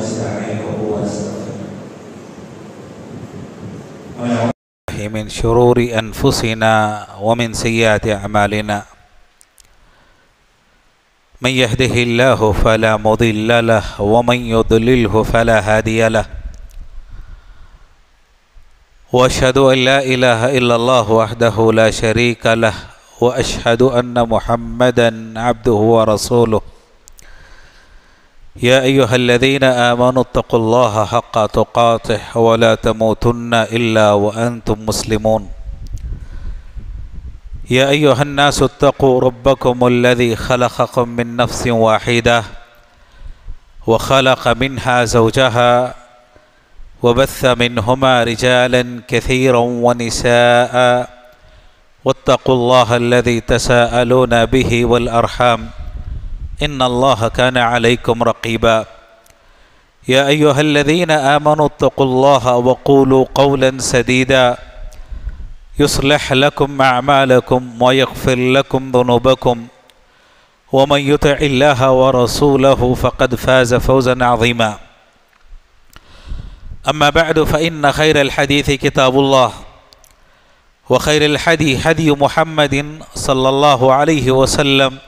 ونستعينه ونستغفره من شرور أنفسنا ومن سيئات أعمالنا من يهده الله فلا مضل له ومن يضلله فلا هادي له وأشهد أن لا إله إلا الله وحده لا شريك له وأشهد أن محمدا عبده ورسوله يا أيها الذين آمنوا اتقوا الله حق تقاته ولا تموتن إلا وأنتم مسلمون يا أيها الناس اتقوا ربكم الذي خلقكم من نفس واحدة وخلق منها زوجها وبث منهما رجالا كثيرا ونساء واتقوا الله الذي تساءلون به والأرحام إن الله كان عليكم رقيبا يا أيها الذين آمنوا اتقوا الله وقولوا قولا سديدا يصلح لكم أعمالكم ويغفر لكم ذنوبكم ومن يطع الله ورسوله فقد فاز فوزا عظيما أما بعد فإن خير الحديث كتاب الله وخير الحدي هدي محمد صلى الله عليه وسلم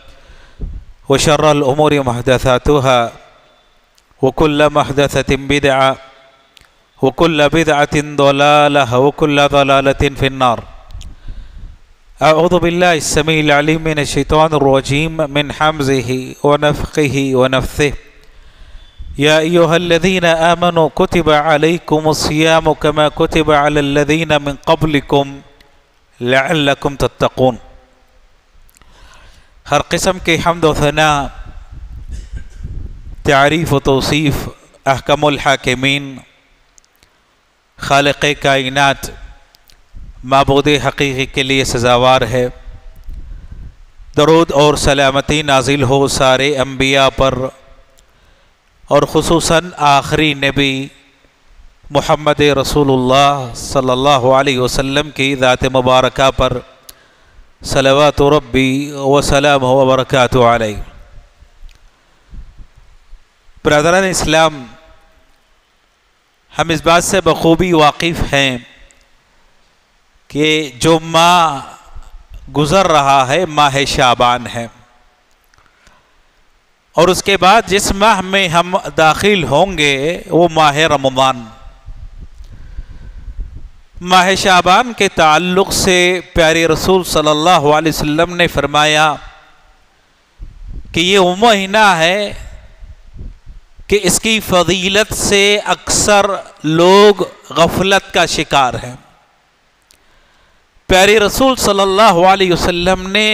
وشر الأمور محدثاتها وكل محدثة بدعة وكل بدعة ضلالة وكل ضلالة في النار أعوذ بالله السميع العليم من الشيطان الرجيم من حمزه ونفخه ونفثه يا أيها الذين آمنوا كتب عليكم الصيام كما كتب على الذين من قبلكم لعلكم تتقون ہر قسم کے حمد و ثنا، تعریف و توصیف احکم الحاکمین، خالق کائنات، معبود حقیقی کے لیے سزاوار ہے۔ درود اور سلامتی نازل ہو سارے انبیاء پر اور خصوصاً آخری نبی محمد رسول اللہ صلی اللہ علیہ وسلم کی ذات مبارکہ پر صلوات ربی وسلامہ وبرکاتہ علیہ۔ برادران اسلام، ہم اس بات سے بخوبی واقف ہیں کہ جو ماہ گزر رہا ہے ماہ شعبان ہے، اور اس کے بعد جس ماہ میں ہم داخل ہوں گے وہ ماہ رمضان۔ ماہ شعبان کے تعلق سے پیارے رسول صلی اللہ علیہ وسلم نے فرمایا کہ یہ وہ مہینہ ہے کہ اس کی فضیلت سے اکثر لوگ غفلت کا شکار ہیں۔ پیارے رسول صلی اللہ علیہ وسلم نے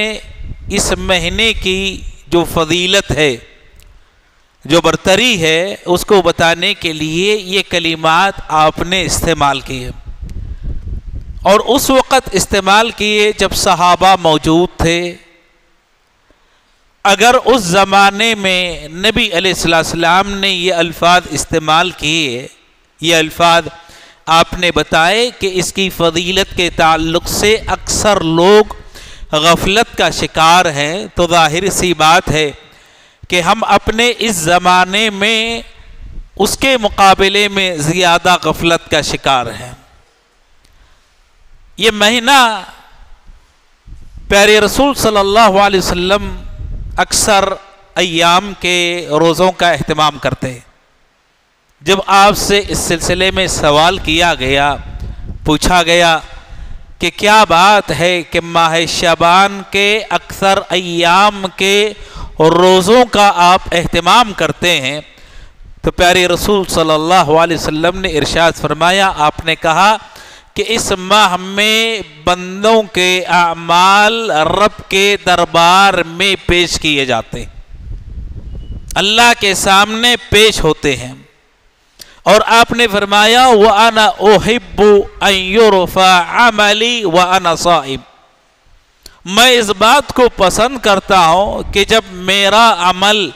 اس مہینے کی جو فضیلت ہے، جو برتری ہے، اس کو بتانے کے لیے یہ کلمات آپ نے استعمال کیے، اور اس وقت استعمال کیے جب صحابہ موجود تھے۔ اگر اس زمانے میں نبی علیہ السلام نے یہ الفاظ استعمال کیے، یہ الفاظ آپ نے بتائے کہ اس کی فضیلت کے تعلق سے اکثر لوگ غفلت کا شکار ہیں، تو ظاہر سی بات ہے کہ ہم اپنے اس زمانے میں اس کے مقابلے میں زیادہ غفلت کا شکار ہیں۔ یہ مہینہ پیارے رسول صلی اللہ علیہ وسلم اکثر ایام کے روزوں کا اہتمام کرتے۔ جب آپ سے اس سلسلے میں سوال کیا گیا، پوچھا گیا کہ کیا بات ہے کہ ماہ شعبان کے اکثر ایام کے روزوں کا آپ اہتمام کرتے ہیں، تو پیارے رسول صلی اللہ علیہ وسلم نے ارشاد فرمایا، آپ نے کہا کہ اس ماہ میں بندوں کے اعمال رب کے دربار میں پیش کیے جاتے ہیں، اللہ کے سامنے پیش ہوتے ہیں، اور آپ نے فرمایا وَأَنَا أُحِبُّ أَن يُرْفَعَ عَمَلِي وَأَنَا صَائِمٌ، میں اس بات کو پسند کرتا ہوں کہ جب میرا عمل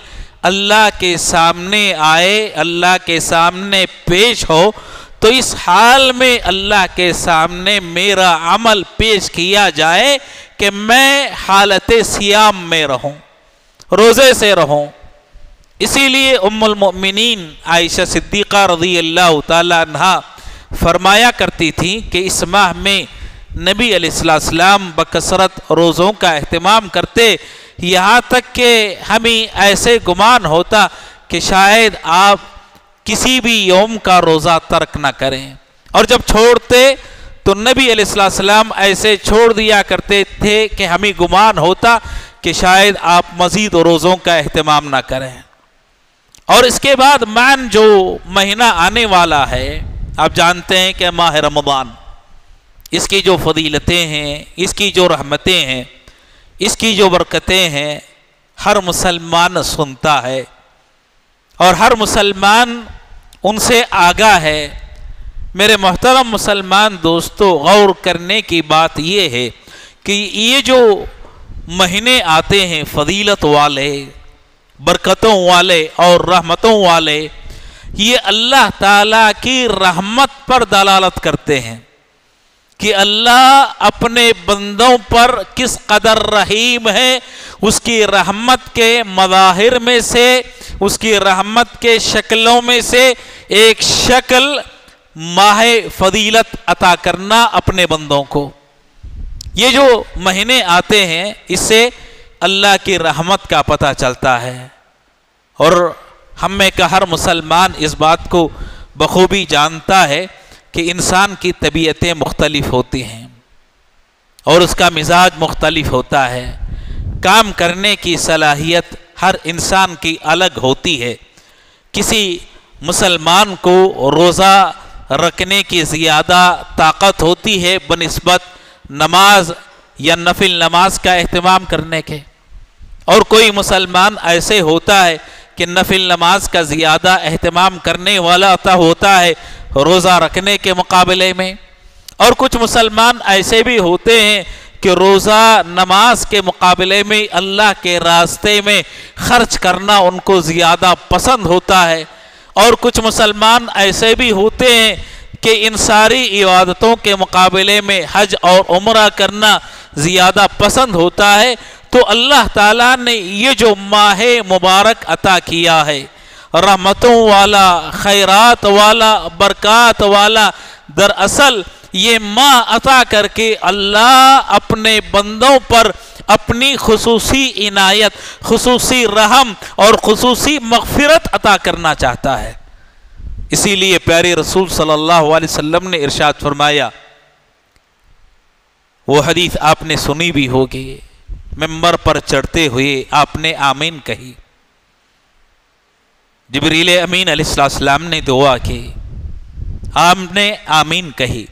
اللہ کے سامنے آئے، اللہ کے سامنے پیش ہو، تو اس حال میں اللہ کے سامنے میرا عمل پیش کیا جائے کہ میں حالت صیام میں رہوں، روزے سے رہوں، اسی لیے ام المؤمنین عائشہ صدیقہ رضی اللہ تعالی عنہا فرمایا کرتی تھیں کہ اس ماہ میں نبی علیہ السلام بکثرت روزوں کا اہتمام کرتے، یہاں تک کہ ہمیں ایسے گمان ہوتا کہ شاید آپ کسی بھی یوم کا روزہ ترک نہ کریں، اور جب چھوڑتے تو نبی علیہ السلام ایسے چھوڑ دیا کرتے تھے کہ ہمیں گمان ہوتا کہ شاید آپ مزید روزوں کا اہتمام نہ کریں۔ اور اس کے بعد معاً جو مہینہ آنے والا ہے، آپ جانتے ہیں کہ ماہ رمضان، اس کی جو فضیلتیں ہیں، اس کی جو رحمتیں ہیں، اس کی جو برکتیں ہیں، ہر مسلمان سنتا ہے اور ہر مسلمان ان سے آگاہ ہے۔ میرے محترم مسلمان دوستو، غور کرنے کی بات یہ ہے کہ یہ جو مہینے آتے ہیں فضیلت والے، برکتوں والے اور رحمتوں والے، یہ اللہ تعالیٰ کی رحمت پر دلالت کرتے ہیں کہ اللہ اپنے بندوں پر کس قدر رحیم ہے۔ اس کی رحمت کے مظاہر میں سے، اس کی رحمت کے شکلوں میں سے ایک شکل ماہ فضیلت عطا کرنا اپنے بندوں کو۔ یہ جو مہینے آتے ہیں اس سے اللہ کی رحمت کا پتہ چلتا ہے، اور ہم میں کا ہر مسلمان اس بات کو بخوبی جانتا ہے کہ انسان کی طبیعتیں مختلف ہوتی ہیں اور اس کا مزاج مختلف ہوتا ہے، کام کرنے کی صلاحیت ہر انسان کی الگ ہوتی ہے۔ کسی مسلمان کو روزہ رکھنے کی زیادہ طاقت ہوتی ہے بنسبت نماز یا نفل نماز کا اہتمام کرنے کے، اور کوئی مسلمان ایسے ہوتا ہے کہ نفل نماز کا زیادہ اہتمام کرنے والا ہوتا ہے روزہ رکھنے کے مقابلے میں، اور کچھ مسلمان ایسے بھی ہوتے ہیں کہ روزہ نماز کے مقابلے میں اللہ کے راستے میں خرچ کرنا ان کو زیادہ پسند ہوتا ہے، اور کچھ مسلمان ایسے بھی ہوتے ہیں کہ ان ساری عبادتوں کے مقابلے میں حج اور عمرہ کرنا زیادہ پسند ہوتا ہے۔ تو اللہ تعالیٰ نے یہ جو ماہ مبارک عطا کیا ہے، رحمتوں والا، خیرات والا، برکات والا، دراصل یہ ماہ عطا کر کے اللہ اپنے بندوں پر اپنی خصوصی عنایت، خصوصی رحم اور خصوصی مغفرت عطا کرنا چاہتا ہے۔ اسی لیے پیارے رسول صلی اللہ علیہ وسلم نے ارشاد فرمایا، وہ حدیث آپ نے سنی بھی ہوگی، ممبر پر چڑھتے ہوئے آپ نے آمین کہی، جبریل امین علیہ السلام نے دعا کی، آپ نے آمین کہی،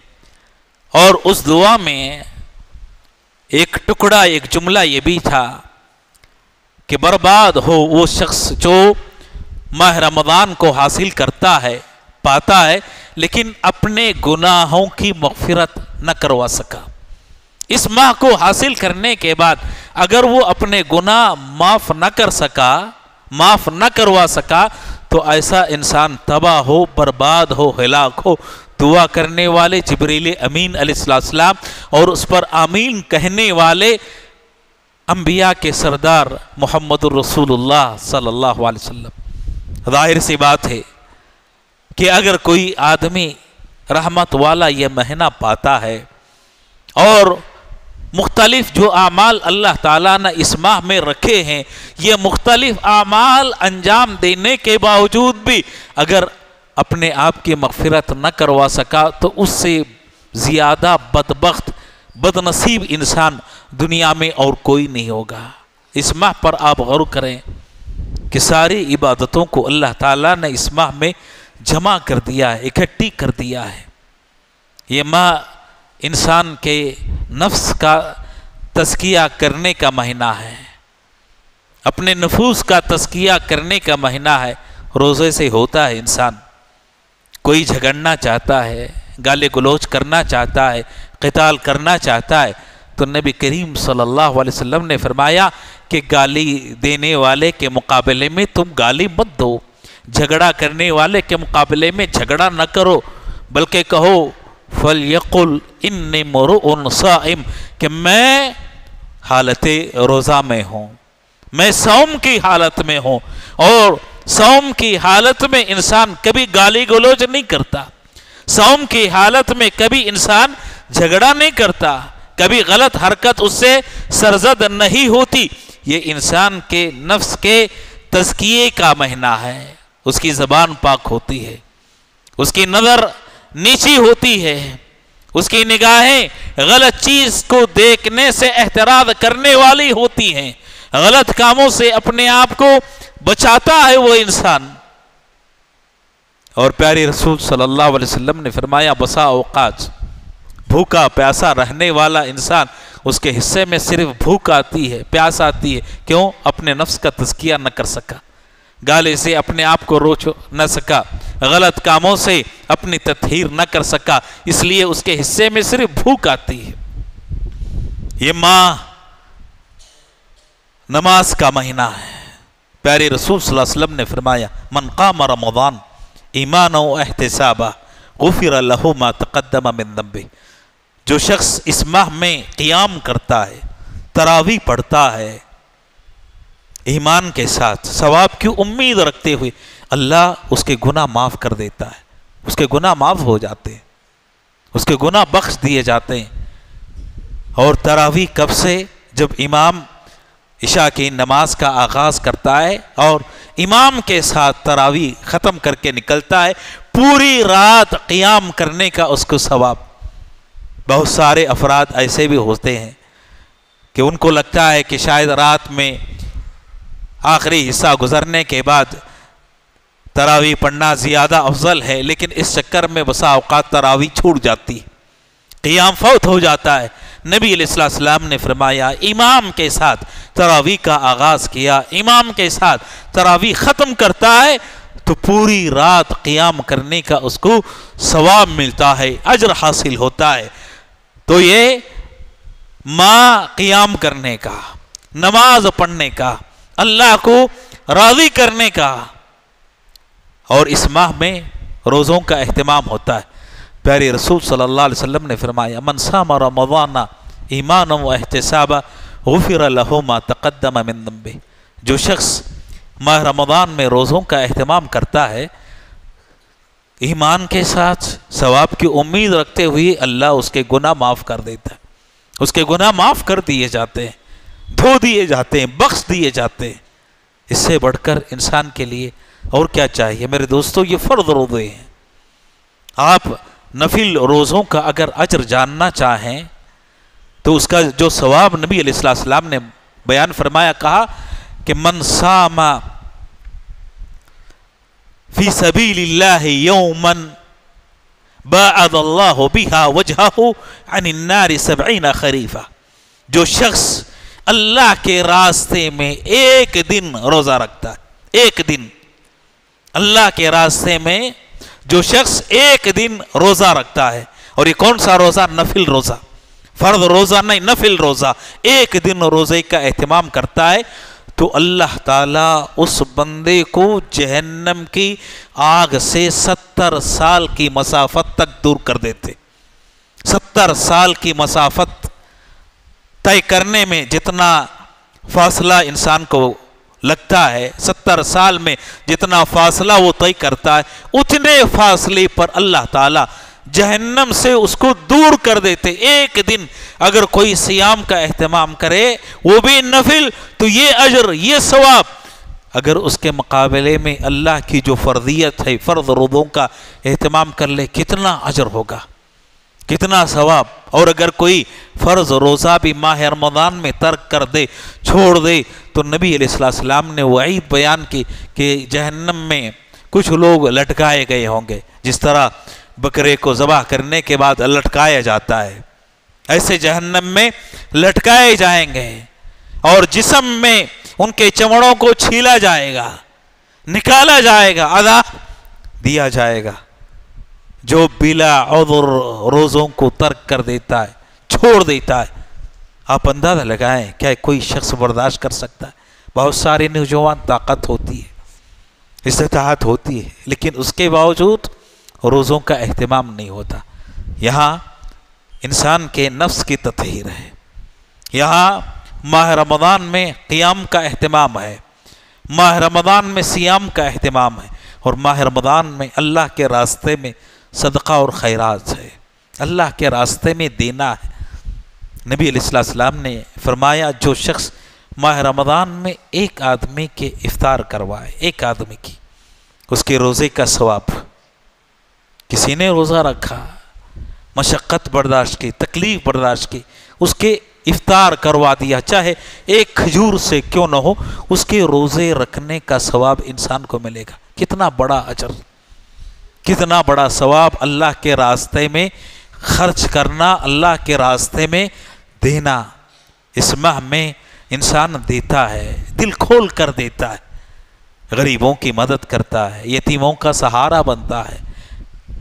اور اس دعا میں ایک ٹکڑا، ایک جملہ یہ بھی تھا کہ برباد ہو وہ شخص جو ماہ رمضان کو حاصل کرتا ہے، پاتا ہے، لیکن اپنے گناہوں کی مغفرت نہ کروا سکا۔ اس ماہ کو حاصل کرنے کے بعد اگر وہ اپنے گناہ معاف نہ کر سکا، معاف نہ کروا سکا، تو ایسا انسان تباہ ہو، برباد ہو، ہلاک ہو۔ دعا کرنے والے جبریل امین علیہ السلام اور اس پر آمین کہنے والے انبیاء کے سردار محمد الرسول اللہ صلی اللہ علیہ وسلم۔ ظاہر سی بات ہے کہ اگر کوئی آدمی رحمت والا یہ مہینہ پاتا ہے اور مختلف جو اعمال اللہ تعالیٰ نے اس ماہ میں رکھے ہیں، یہ مختلف اعمال انجام دینے کے باوجود بھی اگر اپنے آپ کی مغفرت نہ کروا سکا، تو اس سے زیادہ بدبخت، بد نصیب انسان دنیا میں اور کوئی نہیں ہوگا۔ اس ماہ پر آپ غور کریں کہ ساری عبادتوں کو اللہ تعالیٰ نے اس ماہ میں جمع کر دیا ہے، اکٹھی کر دیا ہے۔ یہ ماہ انسان کے نفس کا تزکیہ کرنے کا مہینہ ہے، اپنے نفوس کا تزکیہ کرنے کا مہینہ ہے۔ روزے سے ہوتا ہے انسان، کوئی جھگڑنا چاہتا ہے، گالی گلوچ کرنا چاہتا ہے، قتال کرنا چاہتا ہے، تو نبی کریم صلی اللہ علیہ وسلم نے فرمایا کہ گالی دینے والے کے مقابلے میں تم گالی مت دو، جھگڑا کرنے والے کے مقابلے میں جھگڑا نہ کرو، بلکہ کہو فَلْيَقُلْ إِنِّي امْرُؤٌ صَائِمٌ، کہ میں حالت روزہ میں ہوں، میں صوم کی حالت میں ہوں، اور صوم کی حالت میں انسان کبھی گالی گلوچ نہیں کرتا، صوم کی حالت میں کبھی انسان جھگڑا نہیں کرتا، کبھی غلط حرکت اس سے سرزد نہیں ہوتی۔ یہ انسان کے نفس کے تزکیے کا مہینہ ہے، اس کی زبان پاک ہوتی ہے، اس کی نظر نیچی ہوتی ہے، اس کی نگاہیں غلط چیز کو دیکھنے سے احتراز کرنے والی ہوتی ہیں، غلط کاموں سے اپنے آپ کو بچاتا ہے وہ انسان۔ اور پیارے رسول صلی اللہ علیہ وسلم نے فرمایا بسا اوقات بھوکا پیاسا رہنے والا انسان اس کے حصے میں صرف بھوک آتی ہے، پیاس آتی ہے، کیوں؟ اپنے نفس کا تزکیہ نہ کر سکا، گالے سے اپنے آپ کو روک نہ سکا، غلط کاموں سے اپنی تطہیر نہ کر سکا، اس لیے اس کے حصے میں صرف بھوک آتی ہے۔ یہ ماہ نماز کا مہینہ ہے۔ پیارے رسول صلی اللہ علیہ وسلم نے فرمایا من قام رمضان ایمانا و احتسابا غفر له ما تقدم من ذنبه، جو شخص اس ماہ میں قیام کرتا ہے، تراویح پڑھتا ہے، ایمان کے ساتھ ثواب کی امید رکھتے ہوئے، اللہ اس کے گناہ معاف کر دیتا ہے، اس کے گناہ معاف ہو جاتے ہیں، اس کے گناہ بخش دیے جاتے ہیں۔ اور تراویح کب سے؟ جب امام عشاء کی نماز کا آغاز کرتا ہے اور امام کے ساتھ تراویح ختم کر کے نکلتا ہے، پوری رات قیام کرنے کا اس کو ثواب۔ بہت سارے افراد ایسے بھی ہوتے ہیں کہ ان کو لگتا ہے کہ شاید رات میں آخری حصہ گزرنے کے بعد تراویح پڑھنا زیادہ افضل ہے، لیکن اس چکر میں بسا اوقات تراویح چھوٹ جاتی ہے، قیام فوت ہو جاتا ہے۔ نبی علیہ السلام نے فرمایا امام کے ساتھ تراویح کا آغاز کیا، امام کے ساتھ تراویح ختم کرتا ہے تو پوری رات قیام کرنے کا اس کو ثواب ملتا ہے، اجر حاصل ہوتا ہے۔ تو یہ ماہ قیام کرنے کا، نماز پڑھنے کا، اللہ کو راضی کرنے کا، اور اس ماہ میں روزوں کا اہتمام ہوتا ہے۔ پیارے رسول صلی اللہ علیہ وسلم نے فرمایا من صام رمضان ایمانا و احتسابا غفر له ما تقدم من ذنبه، جو شخص ماہ رمضان میں روزوں کا اہتمام کرتا ہے ایمان کے ساتھ ثواب کی امید رکھتے ہوئے، اللہ اس کے گناہ معاف کر دیتا ہے، اس کے گناہ معاف کر دیے جاتے ہیں، دھو دیے جاتے ہیں، بخش دیے جاتے ہیں۔ اس سے بڑھ کر انسان کے لیے اور کیا چاہیے؟ میرے دوستو، یہ فرض روزے ہیں۔ آپ نفل روزوں کا اگر اجر جاننا چاہیں تو اس کا جو ثواب نبی علیہ السلام نے بیان فرمایا، کہا کہ من صام فی سبیل اللہ یوما باعد اللہ بہا وجہہ عن النار 70 خریفہ، جو شخص اللہ کے راستے میں ایک دن روزہ رکھتا ہے، ایک دن اللہ کے راستے میں جو شخص ایک دن روزہ رکھتا ہے، اور یہ کون سا روزہ؟ نفل روزہ، فرض روزہ نہیں، نفل روزہ، ایک دن روزے کا اہتمام کرتا ہے تو اللہ تعالیٰ اس بندے کو جہنم کی آگ سے 70 سال کی مسافت تک دور کر دیتے۔ 70 سال کی مسافت طے کرنے میں جتنا فاصلہ انسان کو لگتا ہے، 70 سال میں جتنا فاصلہ وہ طے کرتا ہے، اتنے فاصلے پر اللہ تعالیٰ جہنم سے اس کو دور کر دیتے۔ ایک دن اگر کوئی صیام کا اہتمام کرے، وہ بھی نفل، تو یہ اجر، یہ ثواب، اگر اس کے مقابلے میں اللہ کی جو فرضیت ہے، فرض روزوں کا اہتمام کر لے، کتنا اجر ہوگا، کتنا ثواب۔ اور اگر کوئی فرض روزہ بھی ماہ رمضان میں ترک کر دے، چھوڑ دے، تو نبی علیہ السلام نے وعید بیان کی کہ جہنم میں کچھ لوگ لٹکائے گئے ہوں گے، جس طرح بکرے کو ذبح کرنے کے بعد لٹکایا جاتا ہے، ایسے جہنم میں لٹکائے جائیں گے، اور جسم میں ان کے چمڑوں کو چھیلا جائے گا، نکالا جائے گا، عذاب دیا جائے گا۔ جو بلا عذر روزوں کو ترک کر دیتا ہے، چھوڑ دیتا ہے، آپ اندازہ لگائیں کیا کوئی شخص برداشت کر سکتا ہے؟ بہت سارے نوجوان طاقت ہوتی ہے، استطاعت ہوتی ہے، لیکن اس کے باوجود روزوں کا اہتمام نہیں ہوتا۔ یہاں انسان کے نفس کی تطہیر ہے، یہاں ماہ رمضان میں قیام کا اہتمام ہے، ماہ رمضان میں سیام کا اہتمام ہے، اور ماہ رمضان میں اللہ کے راستے میں صدقہ اور خیرات ہے، اللہ کے راستے میں دینا ہے۔ نبی علیہ السلام نے فرمایا جو شخص ماہ رمضان میں ایک آدمی کے افطار کروائے، ایک آدمی کی، اس کے روزے کا ثواب، کسی نے روزہ رکھا، مشقت برداشت کی، تکلیف برداشت کی، اس کے افطار کروا دیا، چاہے ایک کھجور سے کیوں نہ ہو، اس کے روزے رکھنے کا ثواب انسان کو ملے گا۔ کتنا بڑا اجر، کتنا بڑا ثواب، اللہ کے راستے میں خرچ کرنا، اللہ کے راستے میں دینا۔ اس ماہ میں انسان دیتا ہے، دل کھول کر دیتا ہے، غریبوں کی مدد کرتا ہے، یتیموں کا سہارا بنتا ہے،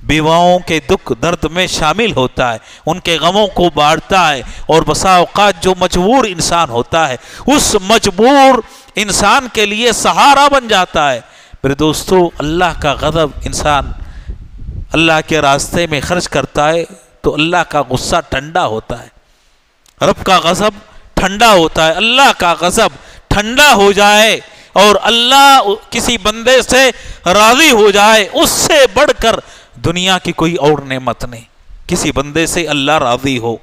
بیواؤں کے دکھ درد میں شامل ہوتا ہے، ان کے غموں کو بانٹتا ہے، اور بسا اوقات جو مجبور انسان ہوتا ہے اس مجبور انسان کے لیے سہارا بن جاتا ہے۔ میرے دوستو، اللہ کا غضب انسان اللہ کے راستے میں خرچ کرتا ہے تو اللہ کا غصہ ٹھنڈا ہوتا ہے، رب کا غضب ٹھنڈا ہوتا ہے۔ اللہ کا غضب ٹھنڈا ہو جائے اور اللہ کسی بندے سے راضی ہو جائے، اس سے بڑھ کر دنیا کی کوئی اور نعمت نہیں۔ کسی بندے سے اللہ راضی ہو،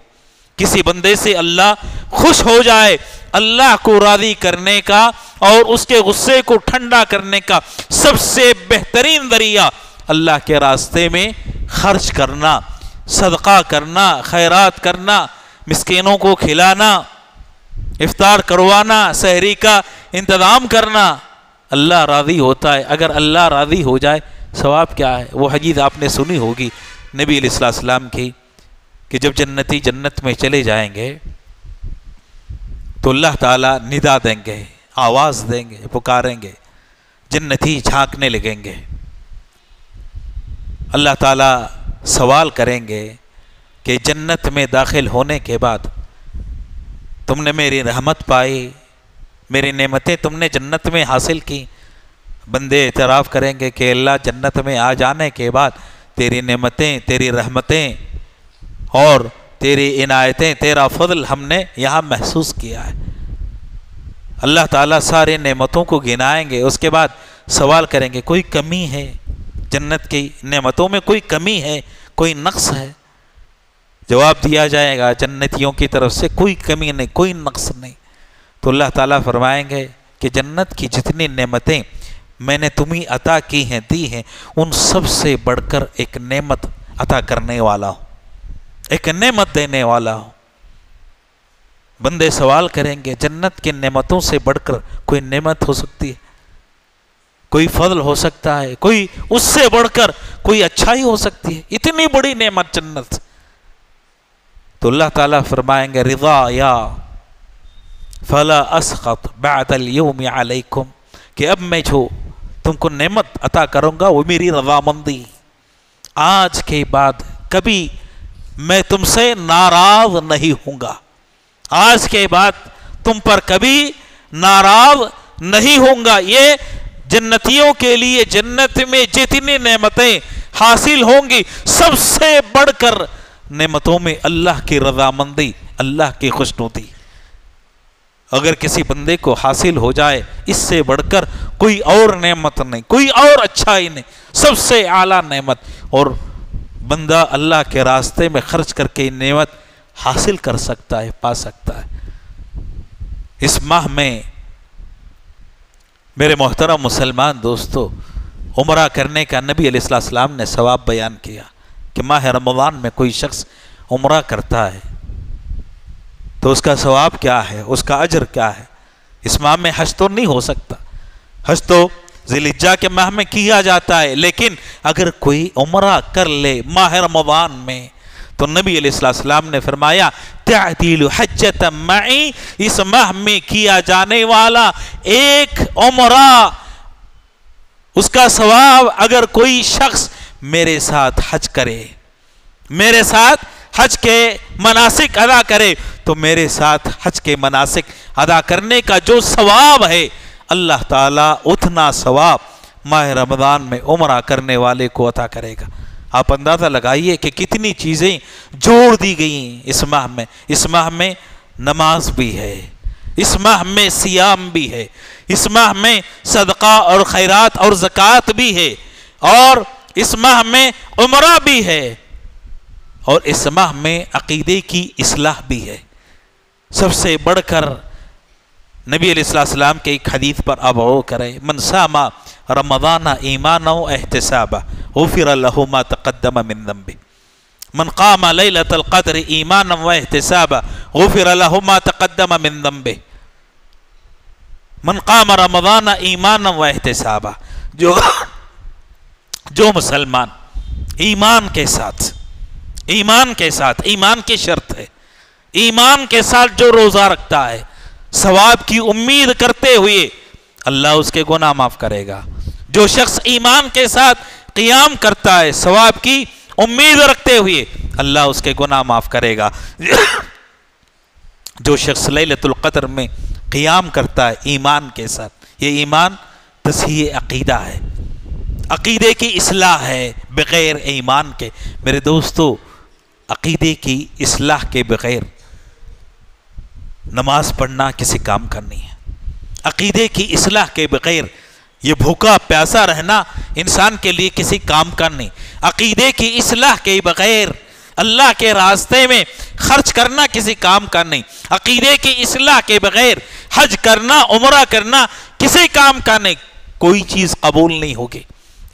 کسی بندے سے اللہ خوش ہو جائے، اللہ کو راضی کرنے کا اور اس کے غصے کو ٹھنڈا کرنے کا سب سے بہترین ذریعہ اللہ کے راستے میں خرچ کرنا، صدقہ کرنا، خیرات کرنا، مسکینوں کو کھلانا، افطار کروانا، سحری کا انتظام کرنا۔ اللہ راضی ہوتا ہے۔ اگر اللہ راضی ہو جائے ثواب کیا ہے؟ وہ حدیث آپ نے سنی ہوگی نبی علیہ السلام کی کہ جب جنتی جنت میں چلے جائیں گے تو اللہ تعالیٰ ندا دیں گے، آواز دیں گے، پکاریں گے، جنتی جھانکنے لگیں گے۔ اللہ تعالیٰ سوال کریں گے کہ جنت میں داخل ہونے کے بعد تم نے میری رحمت پائی، میری نعمتیں تم نے جنت میں حاصل کی؟ بندے اعتراف کریں گے کہ اللہ جنت میں آ جانے کے بعد تیری نعمتیں، تیری رحمتیں اور تیری عنایتیں، تیرا فضل ہم نے یہاں محسوس کیا ہے۔ اللہ تعالیٰ سارے نعمتوں کو گنائیں گے، اس کے بعد سوال کریں گے کوئی کمی ہے جنت کی نعمتوں میں؟ کوئی کمی ہے، کوئی نقص ہے؟ جواب دیا جائے گا جنتیوں کی طرف سے کوئی کمی نہیں، کوئی نقص نہیں۔ تو اللہ تعالیٰ فرمائیں گے کہ جنت کی جتنی نعمتیں میں نے تمہیں عطا کی ہیں، دی ہیں، ان سب سے بڑھ کر ایک نعمت عطا کرنے والا ہوں، ایک نعمت دینے والا ہوں۔ بندے سوال کریں گے جنت کی نعمتوں سے بڑھ کر کوئی نعمت ہو سکتی ہے؟ کوئی فضل ہو سکتا ہے؟ کوئی اس سے بڑھ کر کوئی اچھائی ہو سکتی ہے؟ اتنی بڑی نعمت جنت۔ تو اللہ تعالیٰ فرمائیں گے رضا یا فلا اسخط بعد اليوم علیکم، کہ اب میں جو تم کو نعمت عطا کروں گا وہ میری رضامندی، آج کے بعد کبھی میں تم سے ناراض نہیں ہوں گا، آج کے بعد تم پر کبھی ناراض نہیں ہوں گا۔ یہ جنتیوں کے لیے جنت میں جتنی نعمتیں حاصل ہوں گی سب سے بڑھ کر نعمتوں میں اللہ کی رضامندی، اللہ کی خوشنودی۔ اگر کسی بندے کو حاصل ہو جائے اس سے بڑھ کر کوئی اور نعمت نہیں، کوئی اور اچھائی نہیں، سب سے اعلیٰ نعمت، اور بندہ اللہ کے راستے میں خرچ کر کے نعمت حاصل کر سکتا ہے، پا سکتا ہے۔ اس ماہ میں میرے محترم مسلمان دوستو، عمرہ کرنے کا نبی علیہ السلام نے ثواب بیان کیا کہ ماہ رمضان میں کوئی شخص عمرہ کرتا ہے تو اس کا ثواب کیا ہے، اس کا اجر کیا ہے۔ اس ماہ میں حج تو نہیں ہو سکتا، حج تو ذی الحجہ کے ماہ میں کیا جاتا ہے، لیکن اگر کوئی عمرہ کر لے ماہ رمضان میں تو نبی علیہ السلام نے فرمایا تعدیل حجۃ معی، اس ماہ میں کیا جانے والا ایک عمرہ، اس کا ثواب اگر کوئی شخص میرے ساتھ حج کرے، میرے ساتھ حج کے مناسک ادا کرے، تو میرے ساتھ حج کے مناسک ادا کرنے کا جو ثواب ہے اللہ تعالیٰ اتنا ثواب ماہ رمضان میں عمرہ کرنے والے کو عطا کرے گا۔ آپ اندازہ لگائیے کہ کتنی چیزیں جوڑ دی گئی اس ماہ میں۔ اس ماہ میں نماز بھی ہے، اس ماہ میں سیام بھی ہے، اس ماہ میں صدقہ اور خیرات اور زکوٰۃ بھی ہے، اور اس ماہ میں عمرہ بھی ہے، اور اس ماہ میں عقیدے کی اصلاح بھی ہے۔ سب سے بڑھ کر نبی علیہ السلام کے ایک حدیث پر اب غور کریں، من صام رمضان ایمانا و احتسابا غفر له ما تقدم من ذنبه، من قام لیلۃ القدر ایمانا و احتسابا غفر له ما تقدم من ذنبه، من قام رمضان ایمانا و احتسابا، جو مسلمان ایمان کے ساتھ ایمان کی شرط ہے، ایمان کے ساتھ جو روزہ رکھتا ہے ثواب کی امید کرتے ہوئے، اللہ اس کے گناہ معاف کرے گا۔ جو شخص ایمان کے ساتھ قیام کرتا ہے ثواب کی امید رکھتے ہوئے، اللہ اس کے گناہ معاف کرے گا۔ جو شخص لیلۃ القدر میں قیام کرتا ہے ایمان کے ساتھ، یہ ایمان تصحیح عقیدہ ہے، عقیدے کی اصلاح ہے بغیر ایمان کے۔ میرے دوستو، عقیدے کی اصلاح کے بغیر نماز پڑھنا کسی کام کا نہیں ہے، عقیدے کی اصلاح کے بغیر یہ بھوکا پیاسا رہنا انسان کے لیے کسی کام کا نہیں، عقیدے کی اصلاح کے بغیر اللہ کے راستے میں خرچ کرنا کسی کام کا نہیں، عقیدے کی اصلاح کے بغیر حج کرنا عمرہ کرنا کسی کام کا نہیں، کوئی چیز قبول نہیں ہوگی۔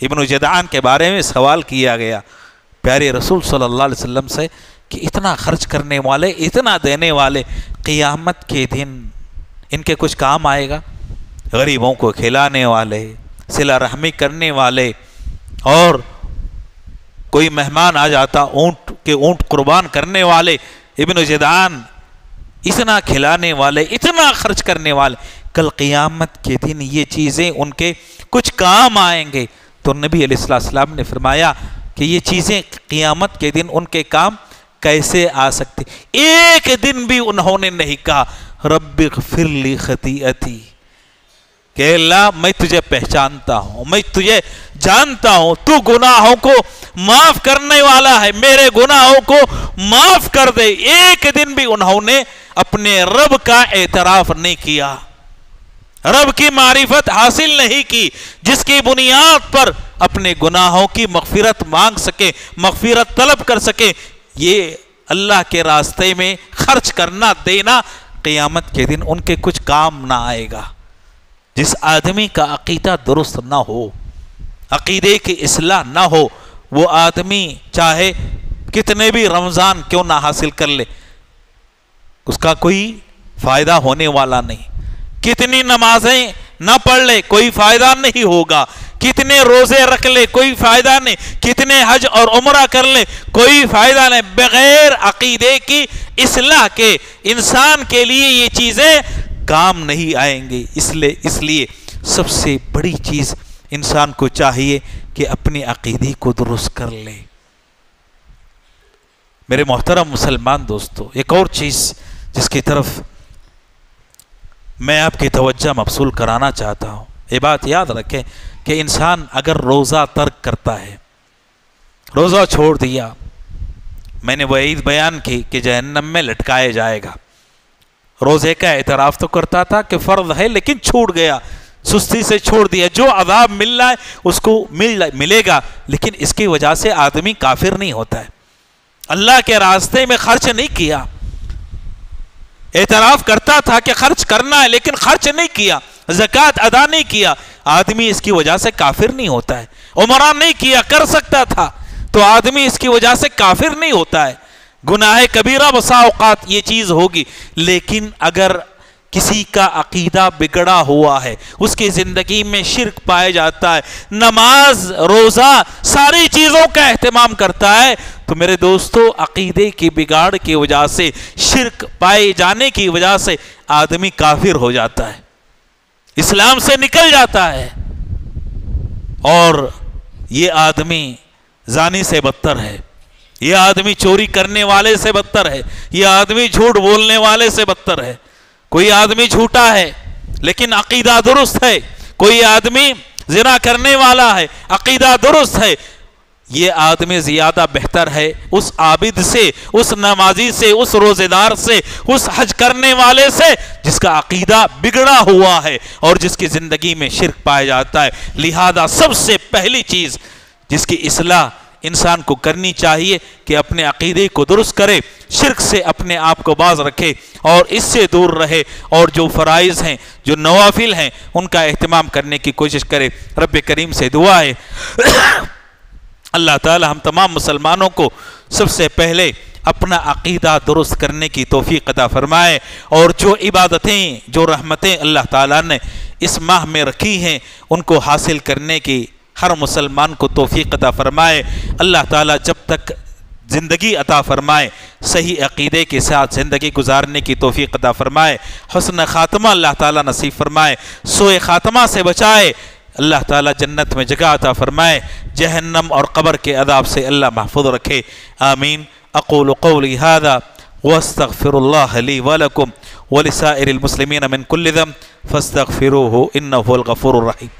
ابن جدعان کے بارے میں سوال کیا گیا پیارے رسول صلی اللہ علیہ وسلم سے کہ اتنا خرچ کرنے والے، اتنا دینے والے، قیامت کے دن ان کے کچھ کام آئے گا؟ غریبوں کو کھلانے والے، صلہ رحمی کرنے والے، اور کوئی مہمان آ جاتا اونٹ قربان کرنے والے، ابن جدعان اتنا کھلانے والے، اتنا خرچ کرنے والے، کل قیامت کے دن یہ چیزیں ان کے کچھ کام آئیں گے؟ تو نبی علیہ السلام نے فرمایا کہ یہ چیزیں قیامت کے دن ان کے کام کیسے آ سکتے؟ ایک دن بھی انہوں نے نہیں کہا رب اغفر لی خطیئتی، کہ اللہ میں تجھے پہچانتا ہوں، میں تجھے جانتا ہوں، تو گناہوں کو معاف کرنے والا ہے، میرے گناہوں کو معاف کر دے۔ ایک دن بھی انہوں نے اپنے رب کا اعتراف نہیں کیا، رب کی معرفت حاصل نہیں کی جس کی بنیاد پر اپنے گناہوں کی مغفرت مانگ سکے، مغفرت طلب کر سکے۔ یہ اللہ کے راستے میں خرچ کرنا دینا قیامت کے دن ان کے کچھ کام نہ آئے گا۔ جس آدمی کا عقیدہ درست نہ ہو، عقیدے کی اصلاح نہ ہو، وہ آدمی چاہے کتنے بھی رمضان کیوں نہ حاصل کر لے، اس کا کوئی فائدہ ہونے والا نہیں، کتنی نمازیں نہ پڑھ لے کوئی فائدہ نہیں ہوگا، کتنے روزے رکھ لے کوئی فائدہ نہیں، کتنے حج اور عمرہ کر لے کوئی فائدہ نہیں، بغیر عقیدے کی اصلاح کے انسان کے لیے یہ چیزیں کام نہیں آئیں گے۔ اس لیے سب سے بڑی چیز انسان کو چاہیے کہ اپنی عقیدے کو درست کر لے۔ میرے محترم مسلمان دوستو، ایک اور چیز جس کی طرف میں آپ کی توجہ مبذول کرانا چاہتا ہوں، یہ بات یاد رکھیں کہ انسان اگر روزہ ترک کرتا ہے، روزہ چھوڑ دیا، میں نے وعید بیان کی کہ جہنم میں لٹکایا جائے گا۔ روزے کا اعتراف تو کرتا تھا کہ فرض ہے لیکن چھوٹ گیا، سستی سے چھوڑ دیا، جو عذاب مل رہا ہے اس کو ملے گا، لیکن اس کی وجہ سے آدمی کافر نہیں ہوتا ہے۔ اللہ کے راستے میں خرچ نہیں کیا، اعتراف کرتا تھا کہ خرچ کرنا ہے لیکن خرچ نہیں کیا، زکوٰۃ ادا نہیں کیا، آدمی اس کی وجہ سے کافر نہیں ہوتا ہے۔ عمرہ نہیں کیا، کر سکتا تھا، تو آدمی اس کی وجہ سے کافر نہیں ہوتا ہے۔ گناہ کبیرہ بسا اوقات یہ چیز ہوگی، لیکن اگر کسی کا عقیدہ بگڑا ہوا ہے، اس کی زندگی میں شرک پائے جاتا ہے، نماز روزہ ساری چیزوں کا اہتمام کرتا ہے، تو میرے دوستو عقیدے کی بگاڑ کی وجہ سے، شرک پائے جانے کی وجہ سے آدمی کافر ہو جاتا ہے، اسلام سے نکل جاتا ہے، اور یہ آدمی زانی سے بدتر ہے، یہ آدمی چوری کرنے والے سے بدتر ہے، یہ آدمی جھوٹ بولنے والے سے بدتر ہے۔ کوئی آدمی جھوٹا ہے لیکن عقیدہ درست ہے، کوئی آدمی زنا کرنے والا ہے، عقیدہ درست ہے، یہ آدمی زیادہ بہتر ہے اس عابد سے، اس نمازی سے، اس روزے دار سے، اس حج کرنے والے سے جس کا عقیدہ بگڑا ہوا ہے اور جس کی زندگی میں شرک پایا جاتا ہے۔ لہذا سب سے پہلی چیز جس کی اصلاح انسان کو کرنی چاہیے کہ اپنے عقیدے کو درست کرے، شرک سے اپنے آپ کو باز رکھے اور اس سے دور رہے، اور جو فرائض ہیں، جو نوافل ہیں، ان کا اہتمام کرنے کی کوشش کرے۔ رب کریم سے دعا ہے اللہ تعالی ہم تمام مسلمانوں کو سب سے پہلے اپنا عقیدہ درست کرنے کی توفیق عطا فرمائے، اور جو عبادتیں، جو رحمتیں اللہ تعالیٰ نے اس ماہ میں رکھی ہیں ان کو حاصل کرنے کی ہر مسلمان کو توفیق عطا فرمائے۔ اللہ تعالیٰ جب تک زندگی عطا فرمائے صحیح عقیدے کے ساتھ زندگی گزارنے کی توفیق عطا فرمائے، حسن خاتمہ اللہ تعالیٰ نصیب فرمائے، سوء خاتمہ سے بچائے، اللہ تعالیٰ جنت میں جگہ عطا فرمائے، جہنم اور قبر کے عذاب سے اللہ محفوظ رکھے، آمین۔ اقول قولی هذا واستغفر الله لي ولكم ولسائر المسلمين من كل ذنب فاستغفروه انه هو الغفور الرحيم۔